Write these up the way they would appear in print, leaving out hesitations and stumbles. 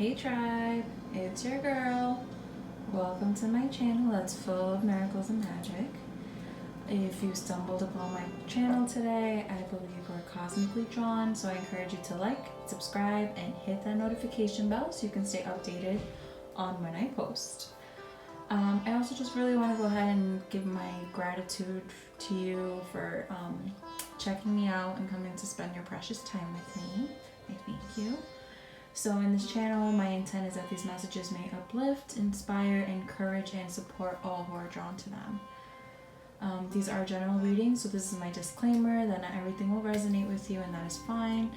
Hey tribe, it's your girl. Welcome to my channel that's full of miracles and magic. If you stumbled upon my channel today, I believe we're cosmically drawn, so I encourage you to like, subscribe, and hit that notification bell so you can stay updated on when I post. I also just really want to go ahead and give my gratitude to you for checking me out and coming to spend your precious time with me. I thank you. So in this channel, my intent is that these messages may uplift, inspire, encourage, and support all who are drawn to them. These are general readings, so this is my disclaimer that not everything will resonate with you, and that is fine.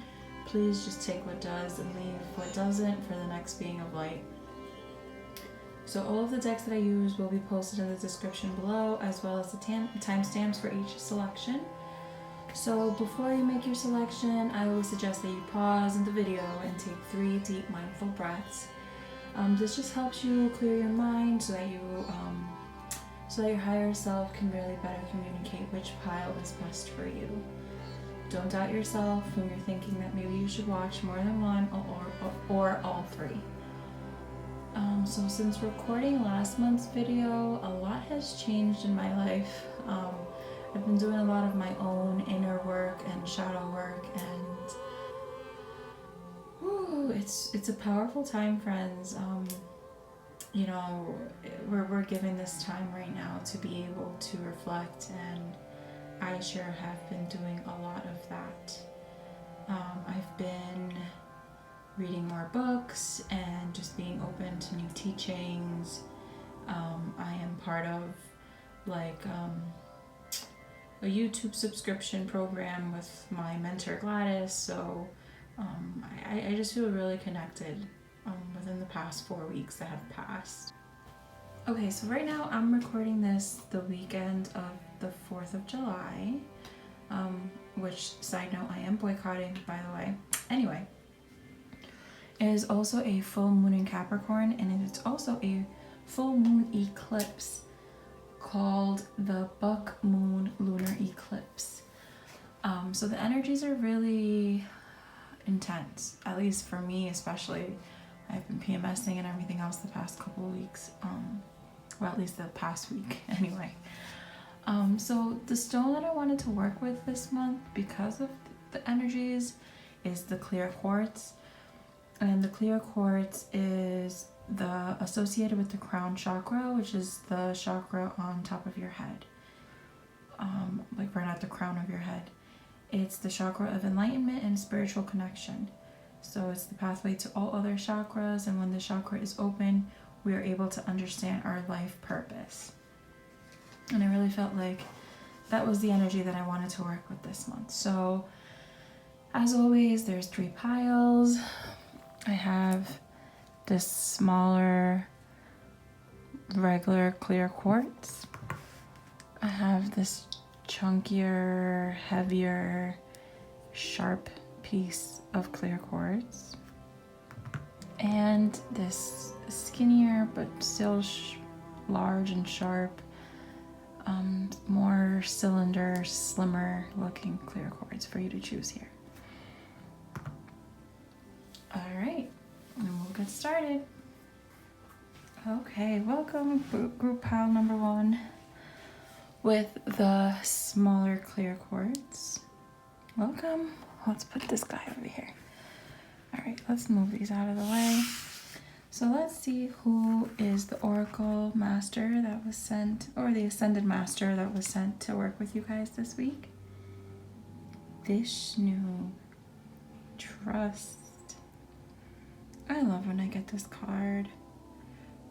Please just take what does and leave what doesn't for the next being of light. So all of the decks that I use will be posted in the description below, as well as the timestamps for each selection. So before you make your selection, I always suggest that you pause in the video and take 3 deep mindful breaths. This just helps you clear your mind so that your higher self can really better communicate which pile is best for you. Don't doubt yourself when you're thinking that maybe you should watch more than one or all 3. So since recording last month's video, a lot has changed in my life. I've been doing a lot of my own inner work and shadow work, and it's a powerful time, friends. You know, we're given this time right now to be able to reflect, and I sure have been doing a lot of that. I've been reading more books and just being open to new teachings. I am part of a YouTube subscription program with my mentor Gladys, so I just feel really connected within the past 4 weeks that have passed. Okay, so right now I'm recording this the weekend of the 4th of July, which, side note, I am boycotting, by the way. Anyway, it is also a full moon in Capricorn, and it's also a full moon eclipse called the Buck Moon Lunar Eclipse. So the energies are really intense, at least for me especially. I've been PMSing and everything else the past couple of weeks, or at least the past week anyway. So the stone that I wanted to work with this month because of the energies is the clear quartz. And the clear quartz is associated with the crown chakra, which is the chakra on top of your head, like right at the crown of your head. It's the chakra of enlightenment and spiritual connection. So it's the pathway to all other chakras, and when the chakra is open, we are able to understand our life purpose. And I really felt like that was the energy that I wanted to work with this month. So as always, there's 3 piles. I have this smaller regular clear quartz. I have this chunkier, heavier, sharp piece of clear quartz, and this skinnier but still large and sharp, more cylinder, slimmer looking clear quartz for you to choose here. Alright, and we'll get started. Okay, welcome group pile number 1 with the smaller clear quartz. Welcome. Let's put this guy over here. Alright, let's move these out of the way. So let's see who is the Oracle Master that was sent, or the Ascended Master that was sent to work with you guys this week. Vishnu. Trust. I love when I get this card.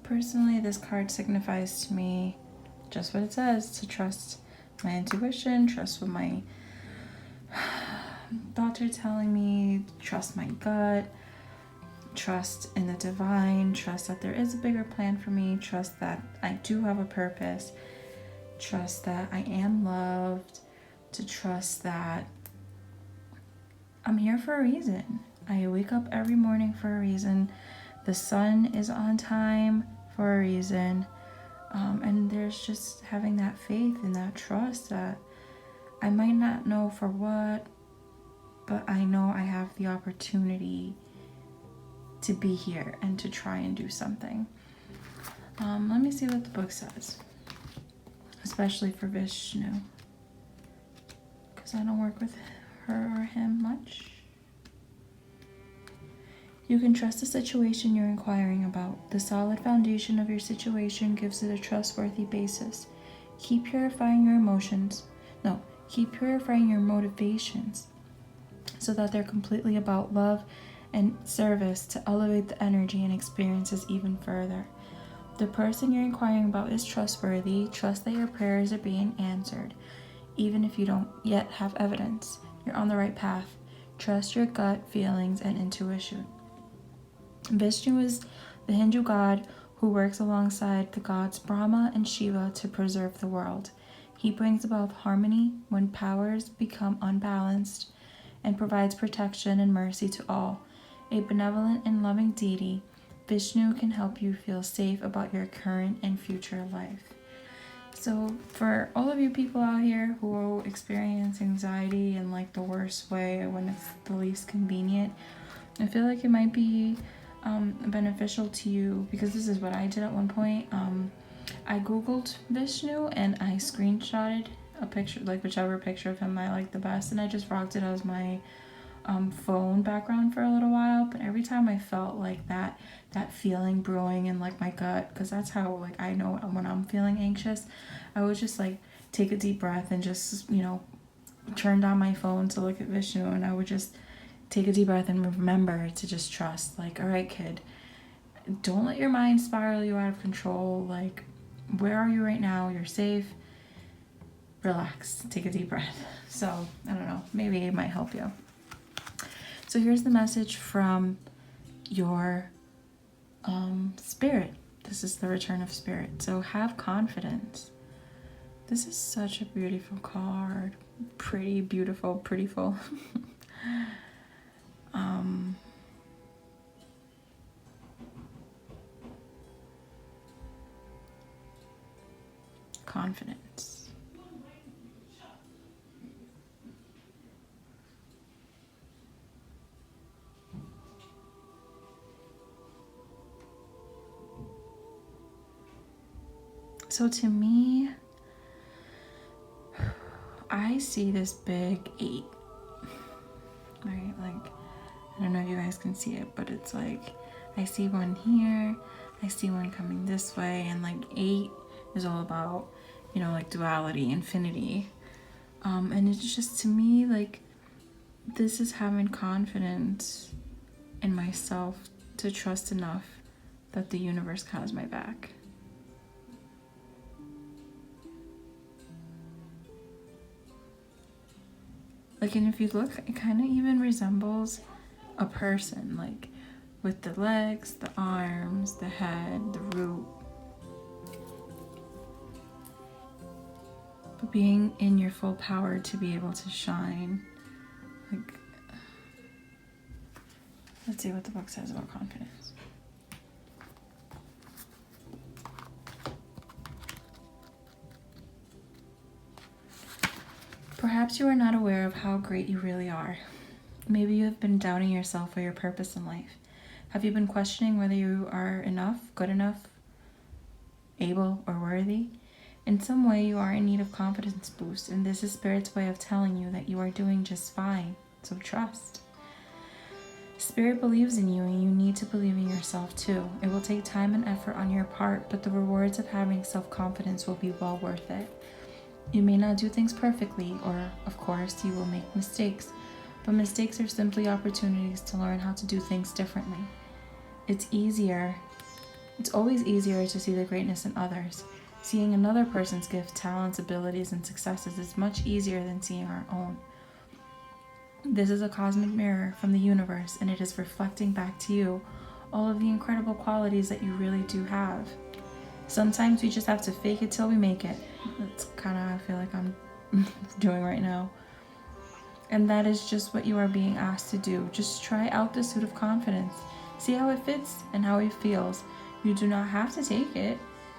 Personally, this card signifies to me just what it says, to trust my intuition, trust what my thoughts are telling me, trust my gut, trust in the divine, trust that there is a bigger plan for me, trust that I do have a purpose, trust that I am loved, to trust that I'm here for a reason. I wake up every morning for a reason. The sun is on time for a reason. And there's just having that faith and that trust that I might not know for what, but I know I have the opportunity to be here and to try and do something. Let me see what the book says, especially for Vishnu, because I don't work with her or him much. You can trust the situation you're inquiring about. The solid foundation of your situation gives it a trustworthy basis. Keep purifying your motivations so that they're completely about love and service to elevate the energy and experiences even further. The person you're inquiring about is trustworthy. Trust that your prayers are being answered, even if you don't yet have evidence. You're on the right path. Trust your gut feelings and intuition. Vishnu is the Hindu god who works alongside the gods Brahma and Shiva to preserve the world. He brings about harmony when powers become unbalanced and provides protection and mercy to all. A benevolent and loving deity, Vishnu can help you feel safe about your current and future life. So for all of you people out here who experience anxiety in like the worst way when it's the least convenient, I feel like it might be beneficial to you, because this is what I did at one point. I googled Vishnu and I screenshotted a picture, like whichever picture of him I liked the best, and I just rocked it as my phone background for a little while. But every time I felt like that feeling brewing in like my gut, because that's how like I know when I'm feeling anxious, I would just like take a deep breath and just, you know, turn on my phone to look at Vishnu, and I would just take a deep breath and remember to just trust, like, all right, kid, don't let your mind spiral you out of control. Like, where are you right now? You're safe. Relax. Take a deep breath. So, I don't know. Maybe it might help you. So here's the message from your spirit. This is the return of spirit. So have confidence. This is such a beautiful card. Pretty beautiful, prettyful. Confidence. So to me, I see this big 8, right? Like, I don't know if you guys can see it, but it's like, I see one here, I see one coming this way, and like 8 is all about, you know, like duality, infinity. And it's just, to me, like, this is having confidence in myself to trust enough that the universe has my back. Like, and if you look, it kind of even resembles a person, like with the legs, the arms, the head, the root. But being in your full power to be able to shine. Like, let's see what the book says about confidence. Perhaps you are not aware of how great you really are. Maybe you have been doubting yourself or your purpose in life. Have you been questioning whether you are enough, good enough, able, or worthy? In some way, you are in need of confidence boost, and this is Spirit's way of telling you that you are doing just fine, so trust. Spirit believes in you, and you need to believe in yourself too. It will take time and effort on your part, but the rewards of having self-confidence will be well worth it. You may not do things perfectly, or, of course, you will make mistakes, but mistakes are simply opportunities to learn how to do things differently. It's always easier to see the greatness in others. Seeing another person's gift, talents, abilities, and successes is much easier than seeing our own. This is a cosmic mirror from the universe, and it is reflecting back to you all of the incredible qualities that you really do have. Sometimes we just have to fake it till we make it. That's kind of how I feel like I'm doing right now. And that is just what you are being asked to do. Just try out the suit of confidence. See how it fits and how it feels. You do not have to take it.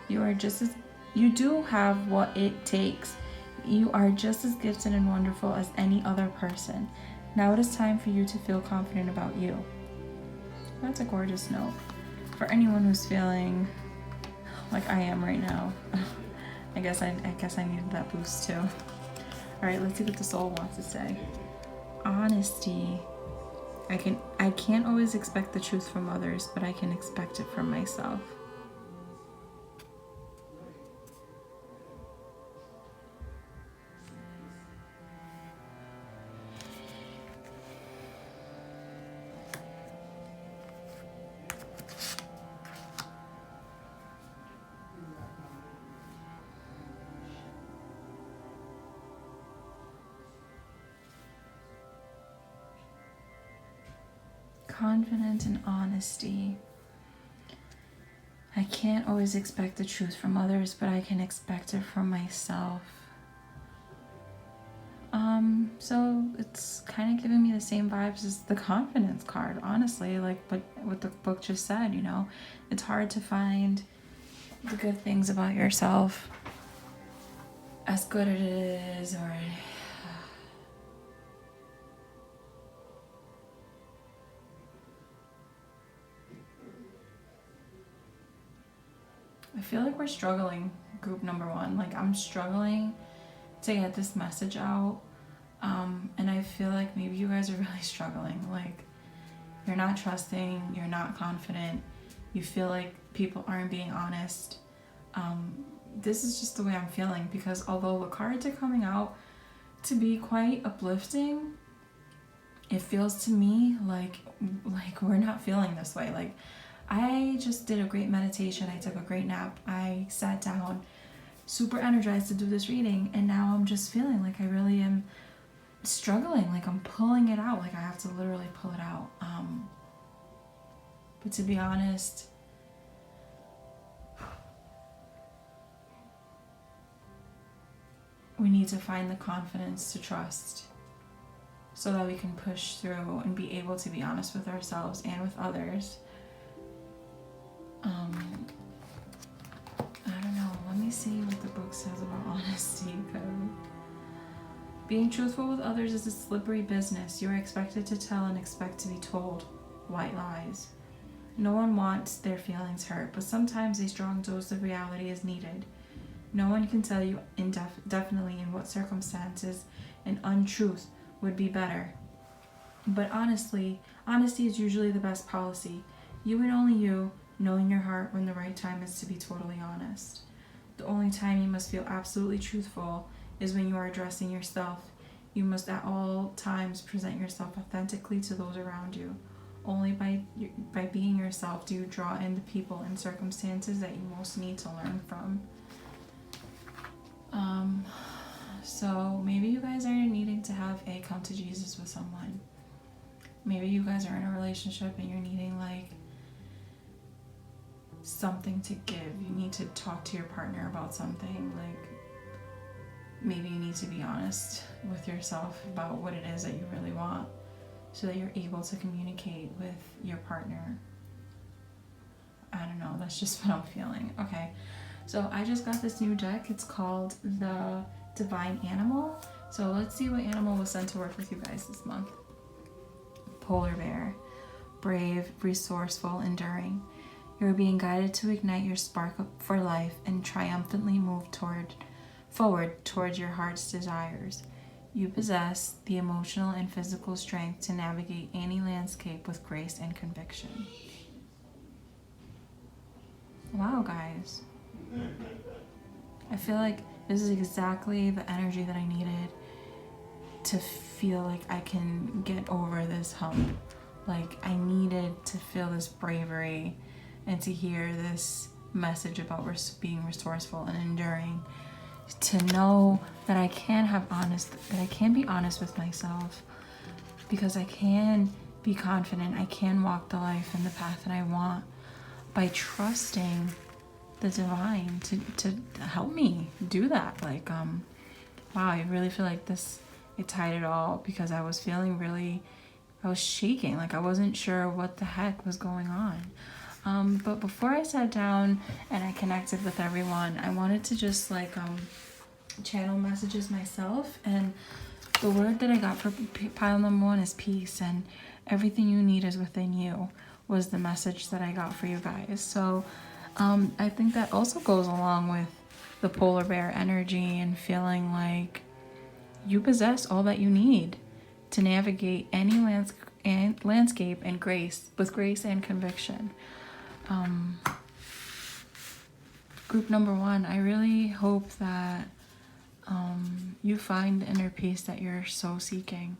You do have what it takes. You are just as gifted and wonderful as any other person. Now it is time for you to feel confident about you. That's a gorgeous note. For anyone who's feeling like I am right now, I guess I needed that boost too. All right, let's see what the soul wants to say. Honesty. I can't always expect the truth from others, but I can expect it from myself. Confidence and honesty. I can't always expect the truth from others, but I can expect it from myself. So it's kind of giving me the same vibes as the confidence card, honestly, like what the book just said, you know. It's hard to find the good things about yourself, as good it is, or I feel like we're struggling, group number one. Like, I'm struggling to get this message out. And I feel like maybe you guys are really struggling. Like, you're not trusting, you're not confident, you feel like people aren't being honest. This is just the way I'm feeling, because although the cards are coming out to be quite uplifting, it feels to me like we're not feeling this way. Like, I just did a great meditation, I took a great nap, I sat down super energized to do this reading, and now I'm just feeling like I really am struggling, like I'm pulling it out, like I have to literally pull it out. But to be honest, we need to find the confidence to trust so that we can push through and be able to be honest with ourselves and with others. I don't know, let me see what the book says about honesty. Being truthful with others is a slippery business. You are expected to tell and expect to be told. White lies. No one wants their feelings hurt, but sometimes a strong dose of reality is needed. No one can tell you definitely in what circumstances an untruth would be better. But honestly, honesty is usually the best policy. You and only you know in your heart when the right time is to be totally honest. The only time you must feel absolutely truthful is when you are addressing yourself. You must at all times present yourself authentically to those around you. Only by being yourself do you draw in the people and circumstances that you most need to learn from. So maybe you guys are needing to have a come to Jesus with someone. Maybe you guys are in a relationship and you're needing like something to give. You need to talk to your partner about something. Like, maybe you need to be honest with yourself about what it is that you really want so that you're able to communicate with your partner. I don't know, that's just what I'm feeling. Okay, so I just got this new deck. It's called the Divine Animal. So let's see what animal was sent to work with you guys this month. Polar bear. Brave, resourceful, enduring. You're being guided to ignite your spark for life and triumphantly move forward towards your heart's desires. You possess the emotional and physical strength to navigate any landscape with grace and conviction. Wow, guys. I feel like this is exactly the energy that I needed to feel like I can get over this hump. Like, I needed to feel this bravery and to hear this message about being resourceful and enduring. To know that I can be honest with myself, because I can be confident, I can walk the life and the path that I want by trusting the divine to help me do that. Like, wow, I really feel like it tied it all, because I was feeling I was shaking, like I wasn't sure what the heck was going on. But before I sat down and I connected with everyone, I wanted to just channel messages myself, and the word that I got for pile number one is peace, and everything you need is within you. was the message that I got for you guys. So I think that also goes along with the polar bear energy and feeling like you possess all that you need to navigate any landscape and with grace and conviction. Group number 1, I really hope that you find the inner peace that you're so seeking,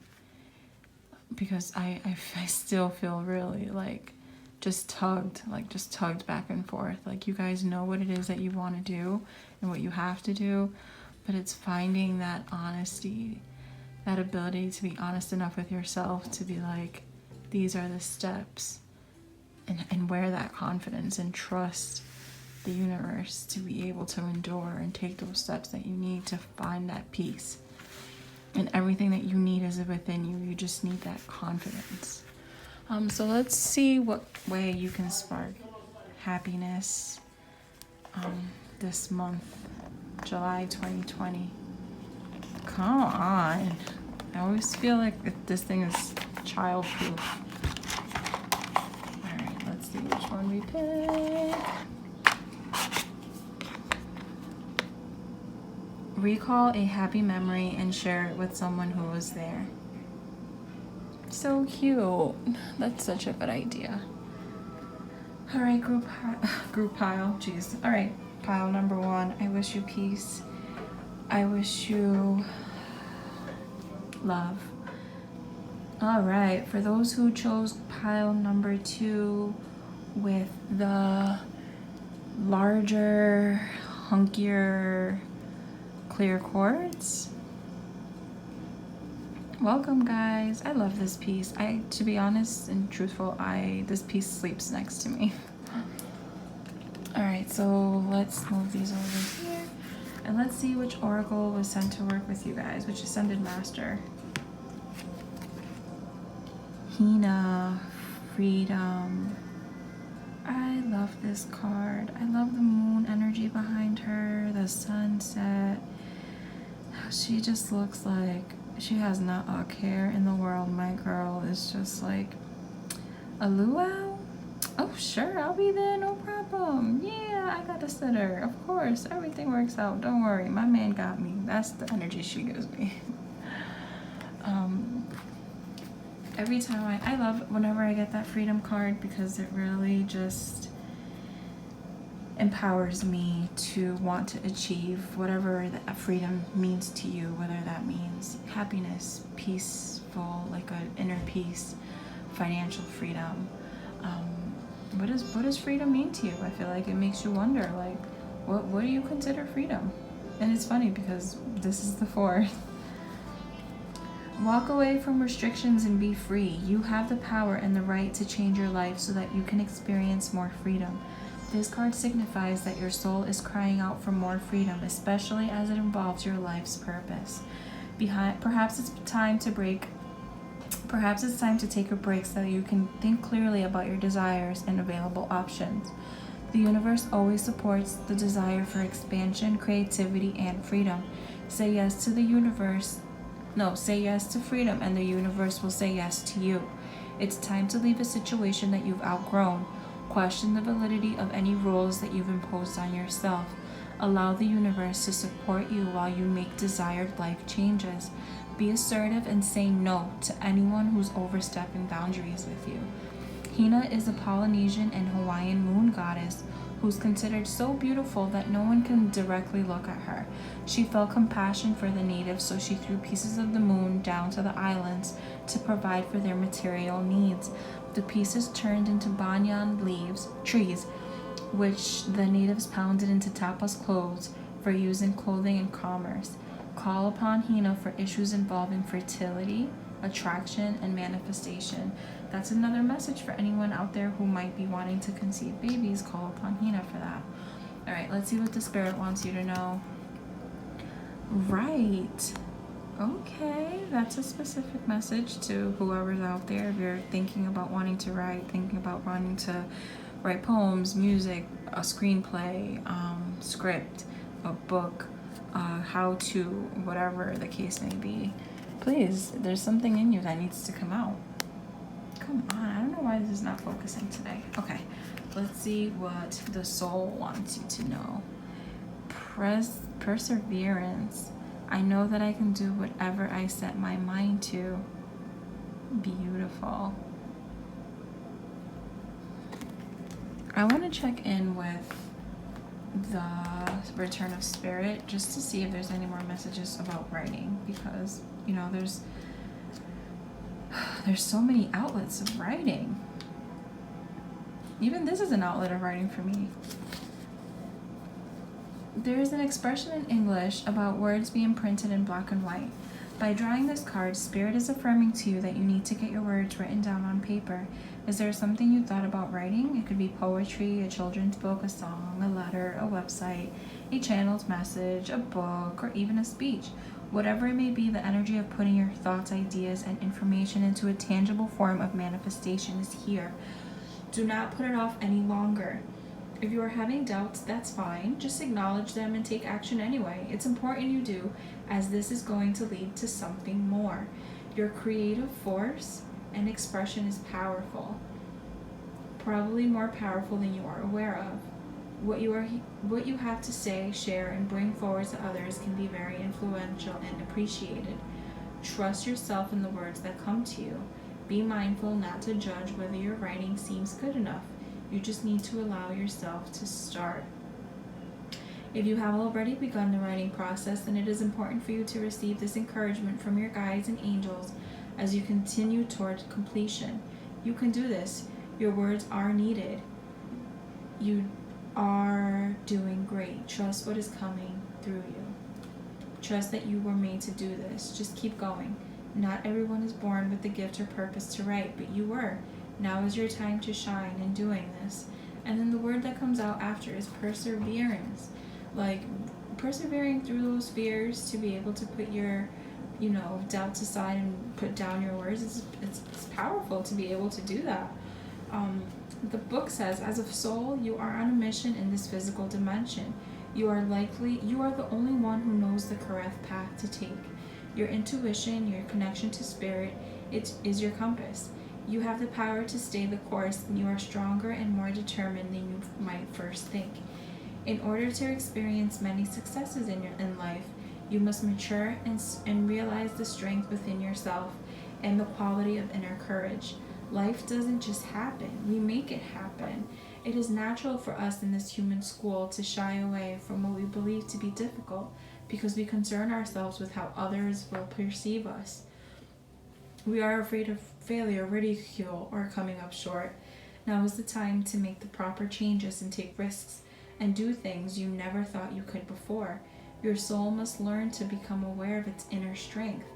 because I still feel really like just tugged back and forth. Like, you guys know what it is that you want to do and what you have to do, but it's finding that honesty, that ability to be honest enough with yourself to be like, these are the steps, and wear that confidence and trust the universe to be able to endure and take those steps that you need to find that peace. And everything that you need is within you. You just need that confidence. So let's see what way you can spark happiness this month, July 2020. Come on. I always feel like this thing is child-proof. Alright, let's see which one we pick. Recall a happy memory and share it with someone who was there. So cute. That's such a good idea. All right, group pile. Jeez. All right, pile number 1. I wish you peace. I wish you love. All right, for those who chose pile number 2 with the larger, hunkier, clear quartz, welcome guys. I love this piece. To be honest and truthful, this piece sleeps next to me. All right, so let's move these over here and let's see which oracle was sent to work with you guys, which ascended master. Hina, freedom. I love this card. I love the moon energy behind her, the sunset. She just looks like she has not a care in the world. My girl is just like a luau. Oh sure, I'll be there, no problem. Yeah, I got a sitter, of course, everything works out, don't worry, my man got me. That's the energy she gives me. Every time I love whenever I get that freedom card, because it really just empowers me to want to achieve whatever that freedom means to you, whether that means happiness, peaceful, like an inner peace, financial freedom. What does freedom mean to you? I feel like it makes you wonder, like, what do you consider freedom? And it's funny because this is the 4th. Walk away from restrictions and be free. You have the power and the right to change your life so that you can experience more freedom. This card signifies that your soul is crying out for more freedom, especially as it involves your life's purpose. Perhaps it's time to take a break so that you can think clearly about your desires and available options. The universe always supports the desire for expansion, creativity, and freedom. Say yes to the universe. No, say yes to freedom, and the universe will say yes to you. It's time to leave a situation that you've outgrown. Question the validity of any rules that you've imposed on yourself. Allow the universe to support you while you make desired life changes. Be assertive and say no to anyone who's overstepping boundaries with you. Hina is a Polynesian and Hawaiian moon goddess who's considered so beautiful that no one can directly look at her. She felt compassion for the natives, so she threw pieces of the moon down to the islands to provide for their material needs. The pieces turned into banyan trees, which the natives pounded into tapas clothes for use in clothing and commerce. Call upon Hina for issues involving fertility, attraction, and manifestation. That's another message for anyone out there who might be wanting to conceive babies. Call upon Hina for that. All right, let's see what the spirit wants you to know. Right. Okay, that's a specific message to whoever's out there. If you're thinking about wanting to write, thinking about wanting to write poems, music, a screenplay, script, a book, how to, whatever the case may be, please, there's something in you that needs to come out. Come on, I don't know why this is not focusing today. Okay, let's see what the soul wants you to know. Perseverance. I know that I can do whatever I set my mind to. Beautiful. I want to check in with the return of spirit just to see if there's any more messages about writing, because you know there's so many outlets of writing. Even this is an outlet of writing for me. There is an expression in English about words being printed in black and white. By drawing this card, Spirit is affirming to you that you need to get your words written down on paper. Is there something you thought about writing? It could be poetry, a children's book, a song, a letter, a website, a channeled message, a book, or even a speech. Whatever it may be, the energy of putting your thoughts, ideas, and information into a tangible form of manifestation is here. Do not put it off any longer. If you are having doubts, that's fine. Just acknowledge them and take action anyway. It's important you do, as this is going to lead to something more. Your creative force and expression is powerful. Probably more powerful than you are aware of. What you have to say, share, and bring forward to others can be very influential and appreciated. Trust yourself in the words that come to you. Be mindful not to judge whether your writing seems good enough. You just need to allow yourself to start. If you have already begun the writing process, then it is important for you to receive this encouragement from your guides and angels as you continue toward completion. You can do this. Your words are needed. You are doing great. Trust what is coming through you. Trust that you were made to do this. Just keep going. Not everyone is born with the gift or purpose to write, but you were. Now is your time to shine in doing this. And then the word that comes out after is perseverance. Like persevering through those fears to be able to put your, doubts aside and put down your words. It's powerful to be able to do that. The book says, as a soul, you are on a mission in this physical dimension. You are the only one who knows the correct path to take. Your intuition, your connection to spirit, it is your compass. You have the power to stay the course, and you are stronger and more determined than you might first think. In order to experience many successes in life, you must mature and realize the strength within yourself and the quality of inner courage. Life doesn't just happen. We make it happen. It is natural for us in this human school to shy away from what we believe to be difficult because we concern ourselves with how others will perceive us. We are afraid of failure, ridicule, or coming up short. Now is the time to make the proper changes and take risks and do things you never thought you could before. Your soul must learn to become aware of its inner strength.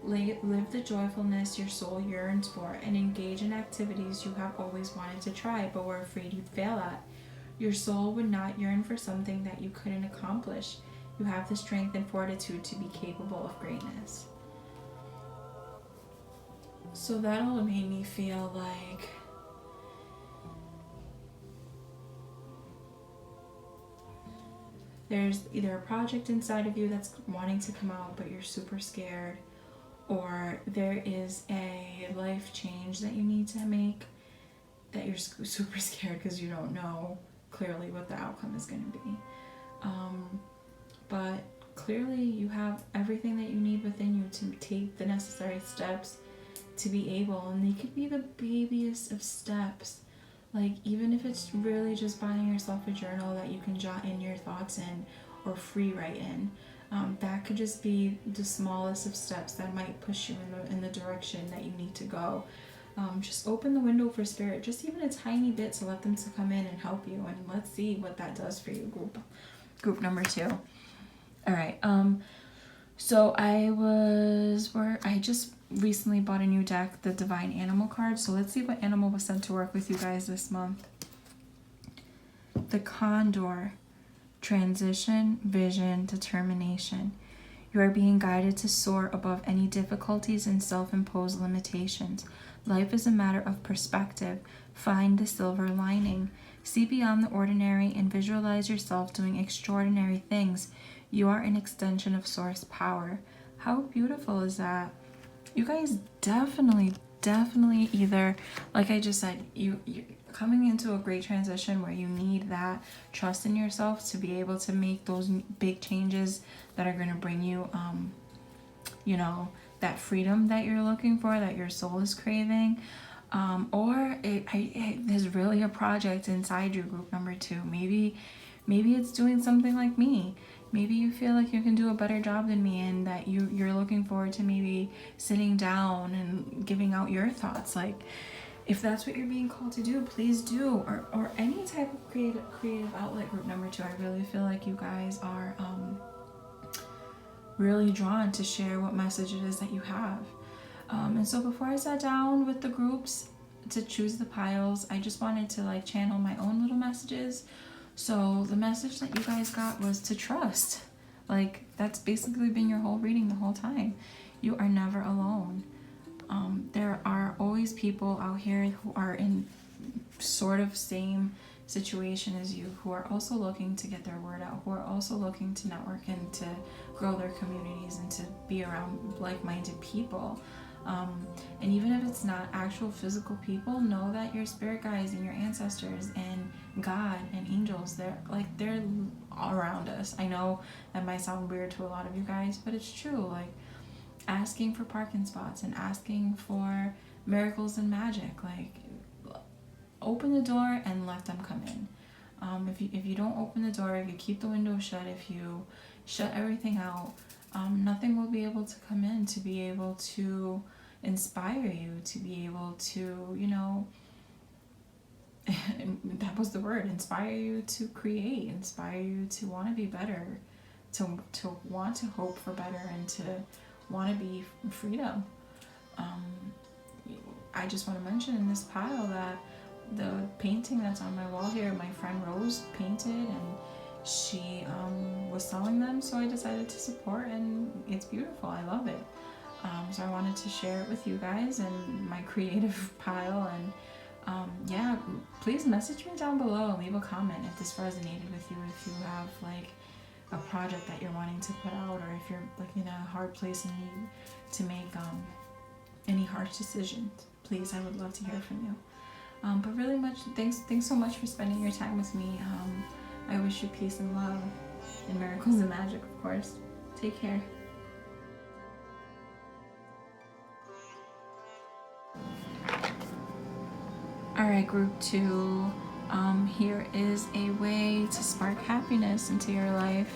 Live the joyfulness your soul yearns for and engage in activities you have always wanted to try but were afraid you'd fail at. Your soul would not yearn for something that you couldn't accomplish. You have the strength and fortitude to be capable of greatness. So that all made me feel like there's either a project inside of you that's wanting to come out but you're super scared, or there is a life change that you need to make that you're super scared because you don't know clearly what the outcome is going to be. But clearly you have everything that you need within you to take the necessary steps to be able, and they could be the babiest of steps. Like even if it's really just buying yourself a journal that you can jot in your thoughts in or free write in. That could just be the smallest of steps that might push you in the direction that you need to go. Just open the window for spirit, just even a tiny bit, to let them to come in and help you, and let's see what that does for you. Group number 2. All right. So I just recently bought a new deck, the Divine Animal card. So let's see what animal was sent to work with you guys this month. The Condor. Transition, vision, determination. You are being guided to soar above any difficulties and self-imposed limitations. Life is a matter of perspective. Find the silver lining. See beyond the ordinary and visualize yourself doing extraordinary things. You are an extension of source power. How beautiful is that? You guys definitely definitely either, like I just said, you're coming into a great transition where you need that trust in yourself to be able to make those big changes that are going to bring you, you know, that freedom that you're looking for, that your soul is craving. Or there's really a project inside you, group number 2. Maybe it's doing something like me. Maybe you feel like you can do a better job than me, and that you're looking forward to maybe sitting down and giving out your thoughts. Like, if that's what you're being called to do, please do. Or any type of creative outlet, group number 2. I really feel like you guys are really drawn to share what message it is that you have. And so before I sat down with the groups to choose the piles, I just wanted to like channel my own little messages. So the message that you guys got was to trust. Like, that's basically been your whole reading the whole time. You are never alone. There are always people out here who are in sort of same situation as you, who are also looking to get their word out, who are also looking to network and to grow their communities and to be around like-minded people. And even if it's not actual physical people, know that your spirit guides and your ancestors and God and angels, they're all around us. I know that might sound weird to a lot of you guys, but it's true. Like, asking for parking spots and asking for miracles and magic, like, open the door and let them come in. If you don't open the door, if you keep the window shut, if you shut everything out, nothing will be able to come in to be able to inspire you, to be able to, you know, that was the word, inspire you to create, inspire you to want to be better, to want to hope for better, and to want to be freedom. I just want to mention in this pile that the painting that's on my wall here, my friend Rose painted, and she was selling them, so I decided to support, and it's beautiful. I love it. So I wanted to share it with you guys in my creative pile. And yeah, please message me down below and leave a comment if this resonated with you, if you have like a project that you're wanting to put out, or if you're like in a hard place and need to make any harsh decisions. Please, I would love to hear from you. But really much, thanks so much for spending your time with me. I wish you peace and love and miracles and magic, of course. Take care. Alright, group 2, here is a way to spark happiness into your life.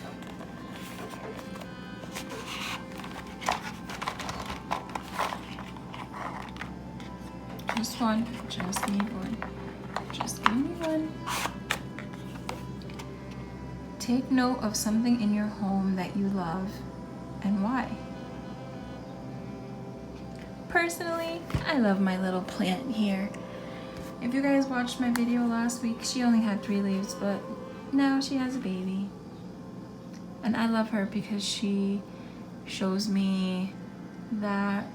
Just one, just need one, just give me one. Take note of something in your home that you love and why. Personally, I love my little plant here. If you guys watched my video last week, she only had 3 leaves, but now she has a baby. And I love her because she shows me that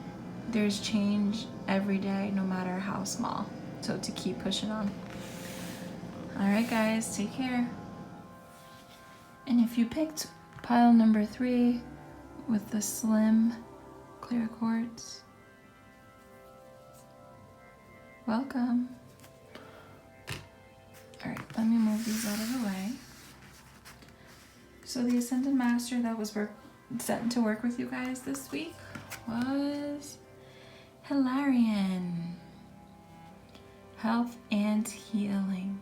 there's change every day, no matter how small. So to keep pushing on. Alright guys, take care. And if you picked pile number 3 with the slim clear quartz, welcome. Alright, let me move these out of the way. So the Ascended Master that was set to work with you guys this week was Hilarion. Health and healing.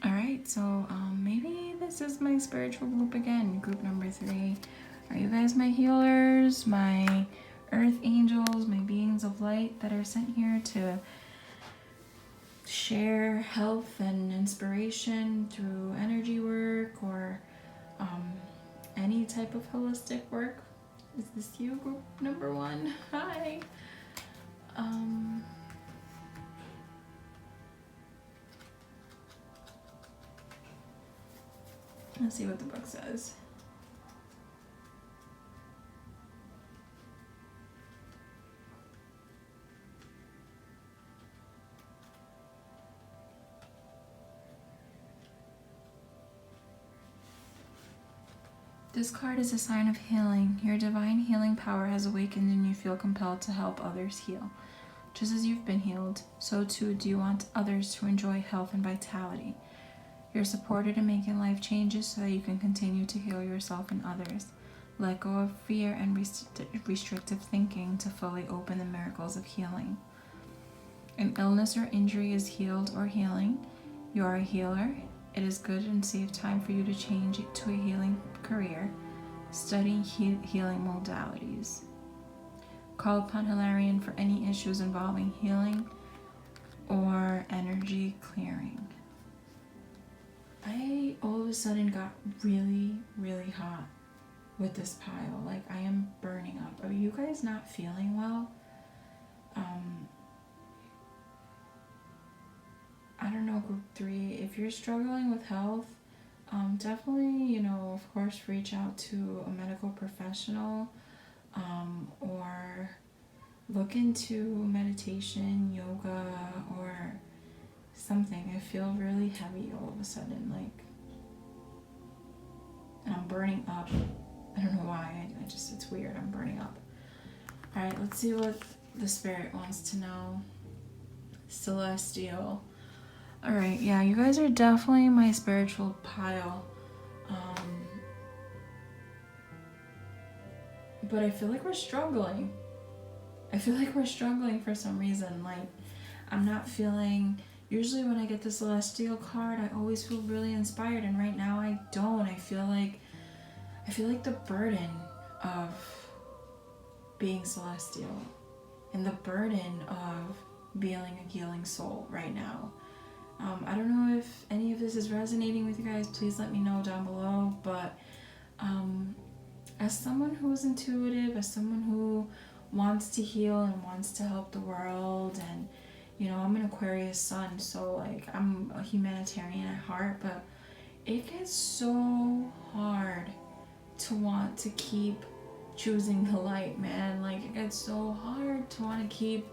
Alright, so maybe this is my spiritual group again, group number 3. Are you guys my healers, my earth angels, my beings of light that are sent here to share health and inspiration through energy work or any type of holistic work? Is this you, group number 1? Hi. Let's see what the book says. This card is a sign of healing. Your divine healing power has awakened and you feel compelled to help others heal. Just as you've been healed, so too do you want others to enjoy health and vitality. You're supported in making life changes so that you can continue to heal yourself and others. Let go of fear and restrictive thinking to fully open the miracles of healing. An illness or injury is healed or healing. You are a healer. It is good and safe time for you to change it to a healing career, studying healing modalities. Call upon Hilarion for any issues involving healing or energy clearing. I all of a sudden got really, really hot with this pile. Like, I am burning up. Are you guys not feeling well? I don't know, group 3, if you're struggling with health, definitely, of course, reach out to a medical professional, or look into meditation, yoga, or something. I feel really heavy all of a sudden, and I'm burning up. I don't know why, it's weird, I'm burning up. Alright, let's see what the spirit wants to know. Celestial. Alright, yeah, you guys are definitely my spiritual pile. But I feel like we're struggling. I feel like we're struggling for some reason. Like, I'm not feeling... Usually when I get the Celestial card, I always feel really inspired, and right now I don't. I feel like the burden of being celestial and the burden of being a healing soul right now. I don't know if any of this is resonating with you guys. Please let me know down below. But as someone who is intuitive, as someone who wants to heal and wants to help the world, and I'm an Aquarius sun, so I'm a humanitarian at heart, but it gets so hard to want to keep choosing the light, man. Like, it gets so hard to want to keep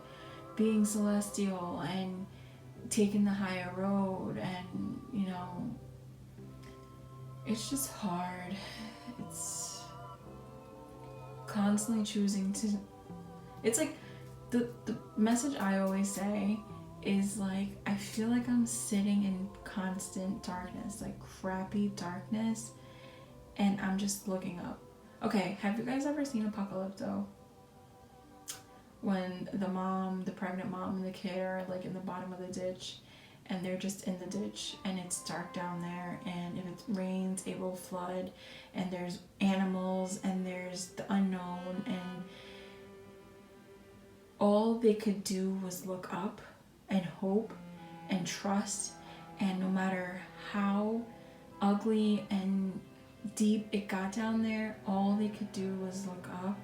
being celestial and taking the higher road, and it's just hard. It's constantly choosing to... It's like the message I always say is I feel like I'm sitting in constant darkness, like crappy darkness, and I'm just looking up. Okay, have you guys ever seen Apocalypto? When the pregnant mom and the kid are in the bottom of the ditch, and they're just in the ditch, and it's dark down there, and if it rains, it will flood, and there's animals, and there's the unknown, and all they could do was look up and hope and trust, and no matter how ugly and deep it got down there, all they could do was look up.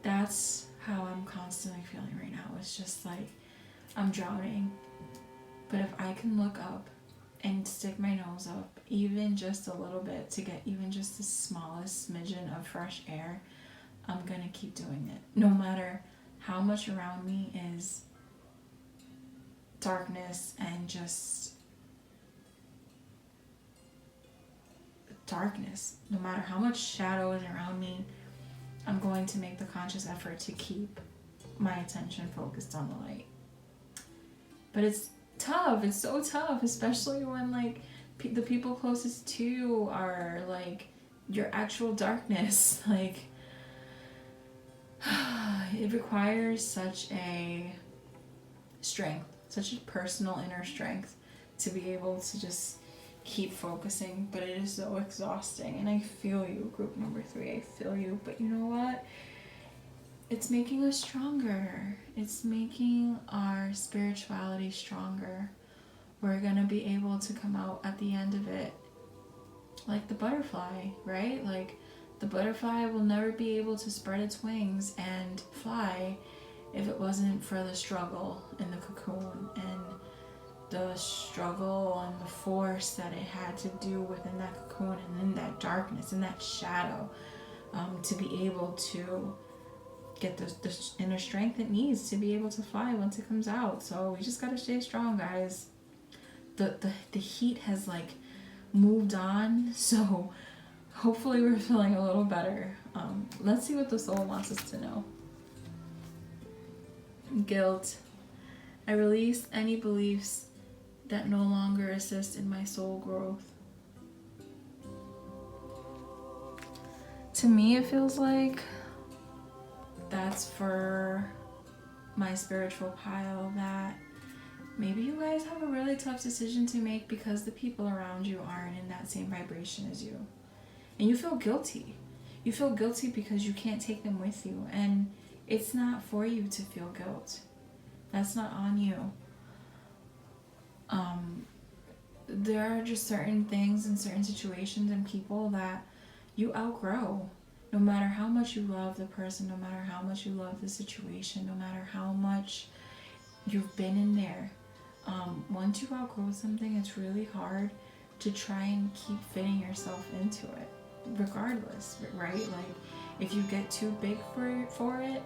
That's how I'm constantly feeling right now. It's just I'm drowning. But if I can look up and stick my nose up even just a little bit to get even just the smallest smidgen of fresh air, I'm gonna keep doing it. No matter how much around me is darkness and just darkness, no matter how much shadow is around me, I'm going to make the conscious effort to keep my attention focused on the light. But it's tough. It's so tough, especially when the people closest to you are your actual darkness. It requires such a strength, such a personal inner strength to be able to just keep focusing, but it is so exhausting. And I feel you, group number 3, I feel you. But you know what? It's making us stronger. It's making our spirituality stronger. We're gonna be able to come out at the end of it like the butterfly, right? The butterfly will never be able to spread its wings and fly if it wasn't for the struggle in the cocoon, and the struggle and the force that it had to do within that cocoon and in that darkness and that shadow, to be able to get the inner strength it needs to be able to fly once it comes out. So we just gotta stay strong, guys. The heat has moved on, so hopefully we're feeling a little better. Let's see what the soul wants us to know. Guilt. I release any beliefs that no longer assist in my soul growth. To me, it feels like that's for my spiritual pile, that maybe you guys have a really tough decision to make because the people around you aren't in that same vibration as you. And you feel guilty. You feel guilty because you can't take them with you. And it's not for you to feel guilt. That's not on you. There are just certain things and certain situations and people that you outgrow. No matter how much you love the person, no matter how much you love the situation, no matter how much you've been in there. Once you outgrow something, it's really hard to try and keep fitting yourself into it, regardless, right? Like, if you get too big for it,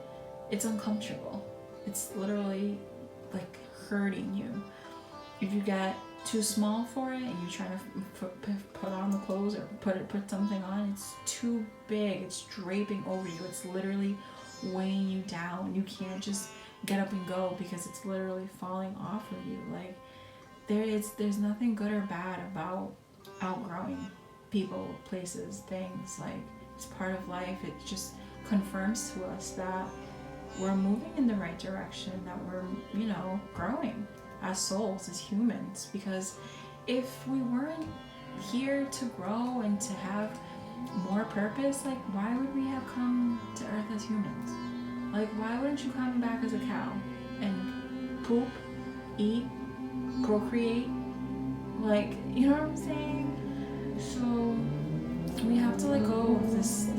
it's uncomfortable. It's literally like hurting you. If you get too small for it and you try to put on the clothes or put something on, it's too big. It's draping over you. It's literally weighing you down. You can't just get up and go because it's literally falling off of you. Like, there's nothing good or bad about outgrowing people, places, things. Like, it's part of life. It just confirms to us that we're moving in the right direction, that we're, growing as souls, as humans. Because if we weren't here to grow and to have more purpose, like, why would we have come to earth as humans? Like, why wouldn't you come back as a cow and poop, eat, procreate? Like, you know what I'm saying? So we have to let go of this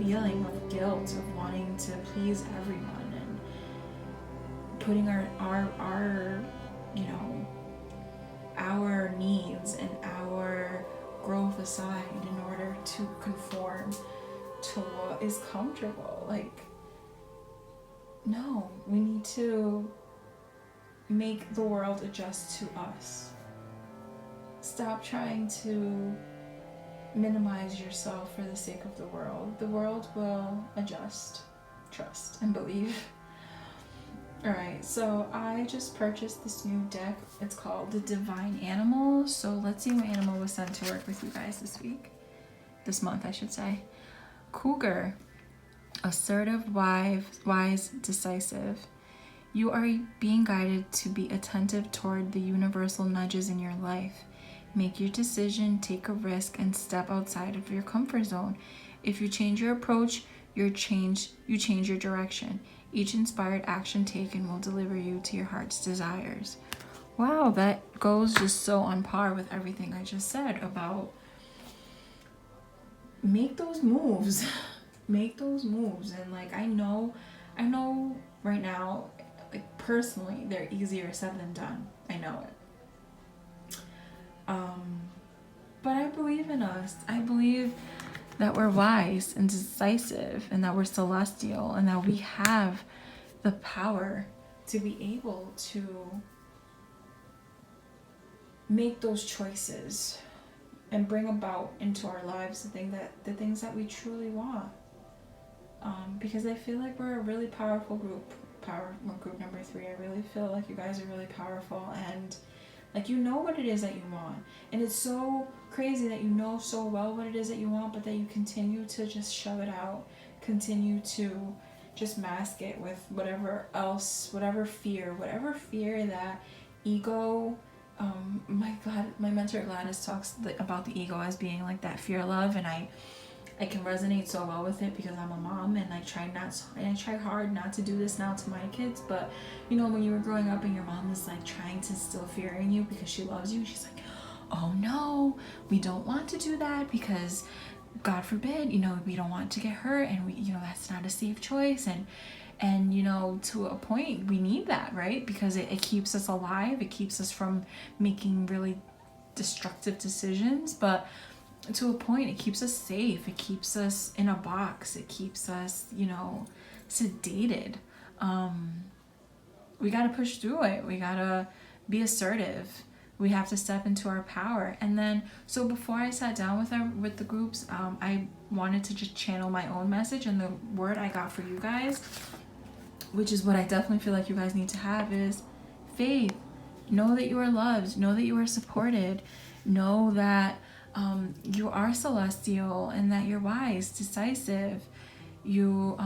feeling of guilt, of wanting to please everyone, and putting our needs and our growth aside in order to conform to what is comfortable. Like, no, we need to make the world adjust to us. Stop trying to minimize yourself for the sake of the world. The world will adjust. Trust and believe. Alright, so I just purchased this new deck. It's called the Divine Animal. So let's see what animal was sent to work with you guys this week. This month, I should say. Cougar. Assertive, wise, decisive. You are being guided to be attentive toward the universal nudges in your life. Make your decision, take a risk, and step outside of your comfort zone. If you change your approach, you change your direction. Each inspired action taken will deliver you to your heart's desires. Wow, that goes just so on par with everything I just said about make those moves. Make those moves. And like, I know right now, like, personally, they're easier said than done. I know it. But I believe in us. I believe that we're wise and decisive, and that we're celestial, and that we have the power to be able to make those choices and bring about into our lives the things that we truly want. Because I feel like we're a really powerful group. Group number 3. I really feel like you guys are really powerful, and like, you know what it is that you want. And it's so crazy that you know so well what it is that you want, but that you continue to just shove it out, continue to just mask it with whatever else, whatever fear that ego. My mentor Gladys talks about the ego as being like that fear love, and I can resonate so well with it because I'm a mom, and I try hard not to do this now to my kids. But when you were growing up and your mom is like trying to instill fear in you because she loves you, she's like, oh no, we don't want to do that because God forbid, we don't want to get hurt, and we, that's not a safe choice. And to a point, we need that, right? Because it keeps us alive. It keeps us from making really destructive decisions. But to a point, it keeps us safe. It keeps us in a box. It keeps us, sedated. We got to push through it. We got to be assertive. We have to step into our power. And then, so before I sat down with the groups, I wanted to just channel my own message, and the word I got for you guys, which is what I definitely feel like you guys need to have, is faith. Know that you are loved. Know that you are supported. Know that you are celestial and that you're wise, decisive. You'll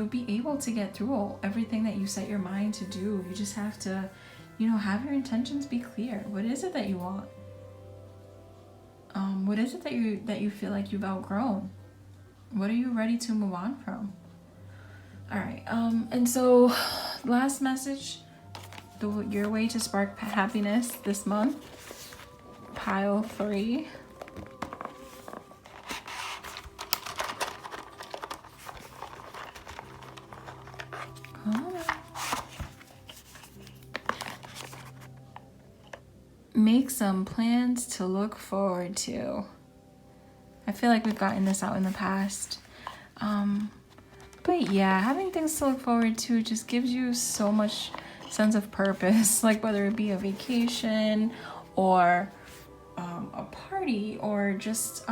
be able to get through everything that you set your mind to do. You just have to, have your intentions be clear. What is it that you want? What is it that you feel like you've outgrown? What are you ready to move on from? All right. And so, last message: your way to spark happiness this month. Pile 3. Make some plans to look forward to. I feel like we've gotten this out in the past. But yeah, having things to look forward to just gives you so much sense of purpose, like whether it be a vacation or a party, or just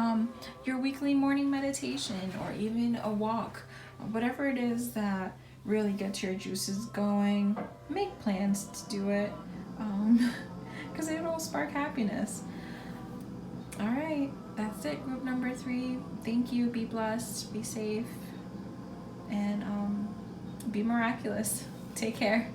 your weekly morning meditation, or even a walk. Whatever it is that really gets your juices going, make plans to do it, because it'll spark happiness. All right, that's it, group number 3. Thank you. Be blessed, be safe, and be miraculous. Take care.